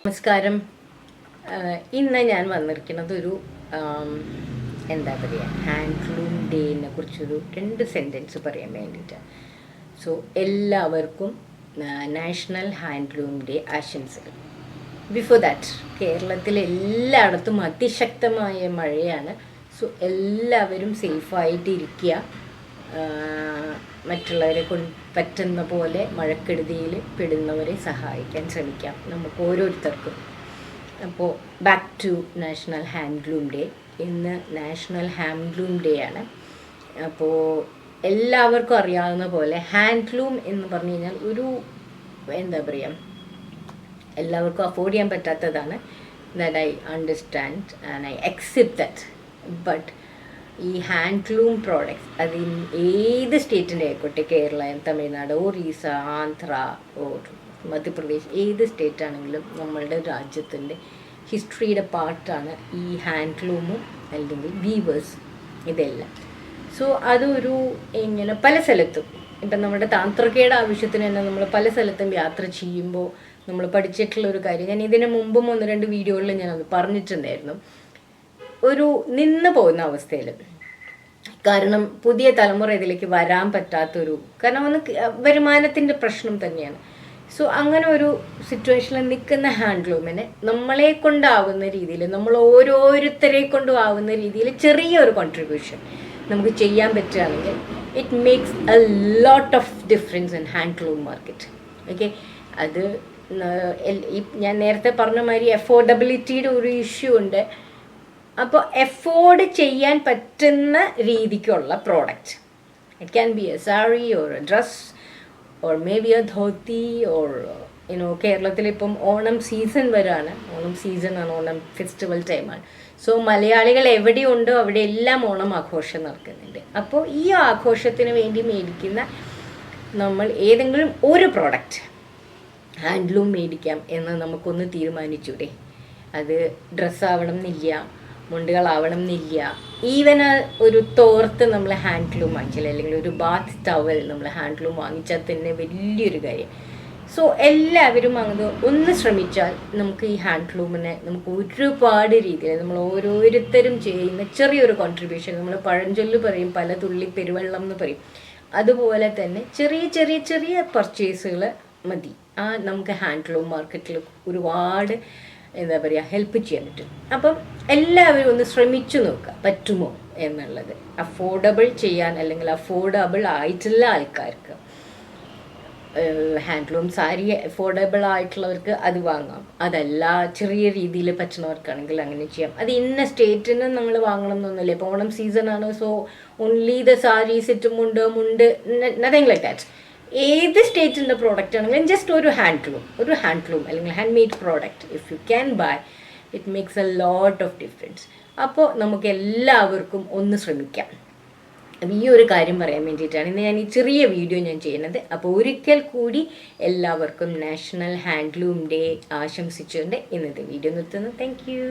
നമസ്കാരം. ഇന്ന് ഞാൻ വന്നിരിക്കുന്നത് ഒരു എന്താ പറയുക, ഹാൻഡ്ലൂം ഡേനെ കുറിച്ചൊരു 2 സെൻറ്റൻസ് പറയാൻ വേണ്ടിയിട്ടാണ്. സോ എല്ലാവർക്കും നാഷണൽ ഹാൻഡ്ലൂം ഡേ ആശംസകൾ. ബിഫോർ ദാറ്റ്, കേരളത്തിൽ എല്ലായിടത്തും അതിശക്തമായ മഴയാണ്. സോ എല്ലാവരും സേഫായിട്ടിരിക്കുക. മറ്റുള്ളവരെ കൊണ്ട് പറ്റുന്ന പോലെ മഴക്കെടുതിയിൽ പെടുന്നവരെ സഹായിക്കാൻ ശ്രമിക്കാം നമുക്ക് ഓരോരുത്തർക്കും. അപ്പോൾ back to national handloom day. ഇന്ന് നാഷണൽ ഹാൻഡ്ലൂം ഡേ ആണ്. അപ്പോൾ എല്ലാവർക്കും അറിയാവുന്ന പോലെ ഹാൻഡ്ലൂം എന്ന് പറഞ്ഞു കഴിഞ്ഞാൽ ഒരു എന്താ പറയുക, എല്ലാവർക്കും അഫോർഡ് ചെയ്യാൻ പറ്റാത്തതാണ്. That I understand and I accept that. But ഈ ഹാൻഡ്ലൂം പ്രോഡക്ട്സ് അത് ഏത് സ്റ്റേറ്റിൻ്റെ ആയിക്കോട്ടെ, കേരളം, തമിഴ്നാട്, ഒറീസ, ആന്ധ്ര ഓർ മധ്യപ്രദേശ്, ഏത് സ്റ്റേറ്റ് ആണെങ്കിലും നമ്മളുടെ രാജ്യത്തിൻ്റെ ഹിസ്റ്ററിയുടെ പാർട്ടാണ് ഈ ഹാൻഡ്ലൂമും അല്ലെങ്കിൽ വീവേഴ്സ് ഇതെല്ലാം. സോ അതൊരു ഇങ്ങനെ പല സ്ഥലത്തും, ഇപ്പം നമ്മുടെ താന്ത്രികയുടെ ആവശ്യത്തിന് തന്നെ നമ്മൾ പല സ്ഥലത്തും യാത്ര ചെയ്യുമ്പോൾ നമ്മൾ പഠിച്ചിട്ടുള്ള ഒരു കാര്യം, ഞാൻ ഇതിന് മുമ്പും 1-2 വീഡിയോകളിൽ ഞാനത് പറഞ്ഞിട്ടുണ്ടായിരുന്നു. ഒരു നിന്ന് പോകുന്ന അവസ്ഥയിൽ, കാരണം പുതിയ തലമുറ ഇതിലേക്ക് വരാൻ പറ്റാത്തൊരു, കാരണം ഒന്ന് വരുമാനത്തിൻ്റെ പ്രശ്നം തന്നെയാണ്. സോ അങ്ങനെ ഒരു സിറ്റുവേഷനിൽ നിൽക്കുന്ന ഹാൻഡ്ലൂമിനെ നമ്മളെ കൊണ്ടാവുന്ന രീതിയിൽ, നമ്മൾ ഓരോരുത്തരെ കൊണ്ടും ആവുന്ന രീതിയിൽ ചെറിയൊരു കോൺട്രിബ്യൂഷൻ നമുക്ക് ചെയ്യാൻ പറ്റുകയാണെങ്കിൽ it makes a lot of difference in handloom market. Okay, അത് ഞാൻ നേരത്തെ പറഞ്ഞ മാതിരി അഫോർഡബിലിറ്റിയുടെ ഒരു ഇഷ്യൂ ഉണ്ട്. അപ്പോൾ എഫോർഡ് ചെയ്യാൻ പറ്റുന്ന രീതിക്കുള്ള product, it can be a sari or a dress or may be a dhoti or കേരളത്തിലിപ്പം ഓണം സീസൺ വരാണ്. ഓണം സീസണാണ്, ഓണം ഫെസ്റ്റിവൽ ടൈമാണ്. സോ മലയാളികൾ എവിടെയുണ്ടോ അവിടെ എല്ലാം ഓണം ആഘോഷം നടക്കുന്നുണ്ട്. അപ്പോൾ ഈ ആഘോഷത്തിന് വേണ്ടി മേടിക്കുന്ന നമ്മൾ ഏതെങ്കിലും ഒരു പ്രോഡക്റ്റ് ഹാൻഡ്ലൂം മേടിക്കാം എന്ന് നമുക്കൊന്ന് തീരുമാനിച്ചൂടെ. അത് ഡ്രസ്സാവണം എന്നില്ല, മുണ്ടുകളാവണം എന്നില്ല. ഈവൻ ഒരു തോർത്ത് നമ്മൾ ഹാൻഡ്ലൂം വാങ്ങിച്ചാൽ, അല്ലെങ്കിൽ ഒരു ബാത്ത് ടവൽ നമ്മൾ ഹാൻഡ്ലൂം വാങ്ങിച്ചാൽ തന്നെ വലിയൊരു കാര്യം. സോ എല്ലാവരും അങ്ങനെ ഒന്ന് ശ്രമിച്ചാൽ നമുക്ക് ഈ ഹാൻഡ്ലൂമിനെ നമുക്ക് ഒരുപാട് രീതിയിൽ നമ്മൾ ഓരോരുത്തരും ചെയ്യുന്ന ചെറിയൊരു കോൺട്രിബ്യൂഷൻ, നമ്മൾ പഴഞ്ചൊല്ല് പറയും പല തുള്ളി പെരുവെള്ളം എന്ന് പറയും, അതുപോലെ തന്നെ ചെറിയ ചെറിയ ചെറിയ പർച്ചേസുകൾ മതി. നമുക്ക് ഹാൻഡ്ലൂം മാർക്കറ്റിൽ ഒരുപാട് എന്താ പറയുക ഹെൽപ്പ് ചെയ്യാൻ പറ്റും. അപ്പം എല്ലാവരും ഒന്ന് ശ്രമിച്ചു നോക്കുക പറ്റുമോ എന്നുള്ളത്. അഫോർഡബിൾ ചെയ്യാൻ, അല്ലെങ്കിൽ അഫോർഡബിൾ ആയിട്ടുള്ള ആൾക്കാർക്ക് ഹാൻഡ്ലൂം സാരി അഫോർഡബിൾ ആയിട്ടുള്ളവർക്ക് അത് വാങ്ങാം. അതല്ല ചെറിയ രീതിയിൽ പറ്റുന്നവർക്കാണെങ്കിൽ അങ്ങനെ ചെയ്യാം. അത് ഇന്ന സ്റ്റേറ്റിന് നമ്മൾ വാങ്ങണം എന്നൊന്നുമില്ല. ഇപ്പോൾ ഓണം സീസണാണ്, so only the sari set mundu nothing like that. ഏത് സ്റ്റേറ്റിൻ്റെ പ്രോഡക്റ്റ് ആണെങ്കിലും ജസ്റ്റ് ഒരു ഹാൻഡ്ലൂം അല്ലെങ്കിൽ hand made product if you can buy, it makes a lot of difference. അപ്പോൾ നമുക്ക് എല്ലാവർക്കും ഒന്ന് ശ്രമിക്കാം. ഈ ഒരു കാര്യം പറയാൻ വേണ്ടിയിട്ടാണ് ഇന്ന് ഞാൻ ഈ ചെറിയ വീഡിയോ ഞാൻ ചെയ്യുന്നത്. അപ്പോൾ ഒരിക്കൽ കൂടി എല്ലാവർക്കും നാഷണൽ ഹാൻഡ്ലൂം ഡേ ആശംസിച്ചുകൊണ്ട് ഇന്നത്തെ വീഡിയോ നിർത്തുന്നു. Thank you.